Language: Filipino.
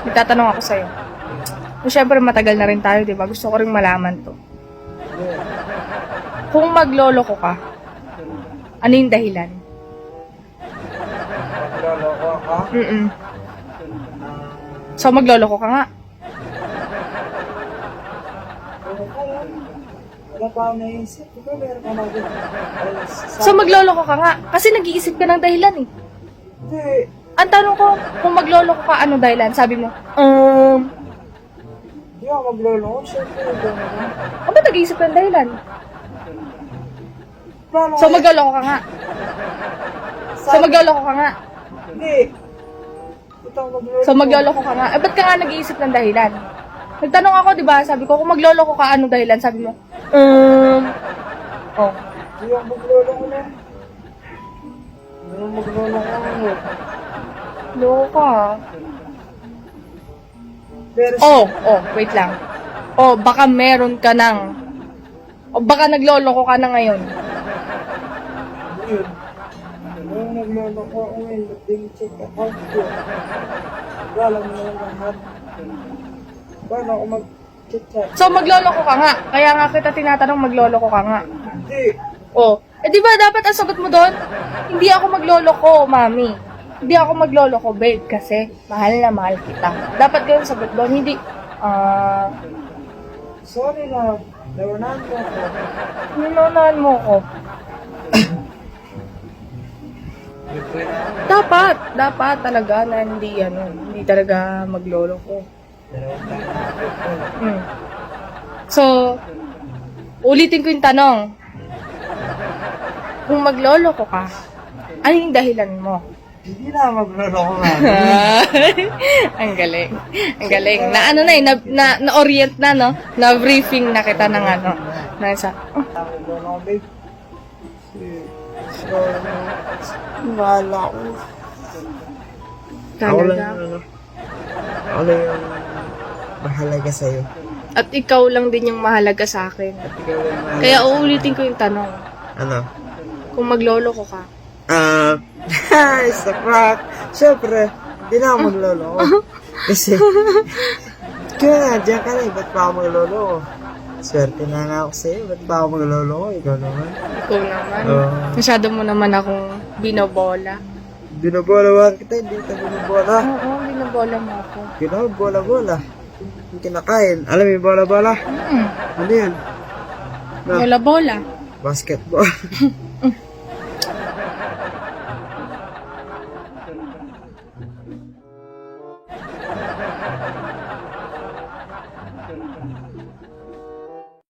May tatanong ako sa'yo. Siyempre, matagal na rin tayo, di ba? Gusto ko rin malaman to. Kung magloloko ka, ano yung dahilan? Magloloko ka? So, magloloko ka nga. Wala pa ako naisip. Ikaw meron ka So, magloloko ka nga. Kasi nag-iisip ka ng dahilan eh. Hindi. Ang tanong ko, kung magloloko ka, ano dahilan? Sabi mo, Hindi ako magloloko. Siyempre, gano'n. ba't nag-iisip ka ng dahilan? Plano So, magloloko ka nga. So, magloloko ka nga. Hindi. Ito ako magloloko. So, magloloko ka nga. Ba't ka nga nag-iisip ng dahilan? Nagtanong ako, di ba? Sabi ko, kung magloloko ka, ano dahilan? Sabi mo, oh. Hindi ako magloloko na. Hindi ako magloloko na. Loko ka. Pero Wait lang. Baka meron ka ng, baka nagloloko ka na ngayon. yun. Nung nagloloko ako ngayon, nagding check account ko. Alam mo naman lahat. Paano ako mag-check? So, magloloko ka nga. Kaya nga kita tinatanong, magloloko ka nga. Hindi. Di ba dapat ang sagot mo doon? Hindi ako magloloko, mami. Hindi ako magloloko, babe, kasi mahal na mahal kita. Dapat ganun sagot doon, hindi, Sorry na. Nawanan mo ako. ninunahan mo ko. Dapat talaga na hindi talaga magloloko. So, ulitin ko yung tanong. Kung magloloko ka, ano yung dahilan mo? Hindi na magloloko na. Ang galing. Ang galing. Na-orient na, no? Na-briefing na kita ng nasa, Magloloko, babe. Sorry. Wala ko. talaga. Ako lang yung mahalaga sa'yo. At ikaw lang din yung mahalaga sa akin. Ikaw lang yung mahalaga. Kaya uulitin ko yung tanong. Ano? Kung magloloko ka, It's a prank. Siyempre, di na ako magloloko. Kasi, kaya nga, diyan ka na eh. Ba't pa ako magloloko? Swerte na nga ako sa'yo. Ba't pa ako magloloko? Ikaw naman. ikaw naman. Oo. Masyado mo naman akong binobola. Binabola ba kita? Hindi kita binabola. Oo, binobola mo ako. Bola-bola. Yung kinakain. Alam mo yung bola-bola? Ano yan? Na, Bola-bola. basketball.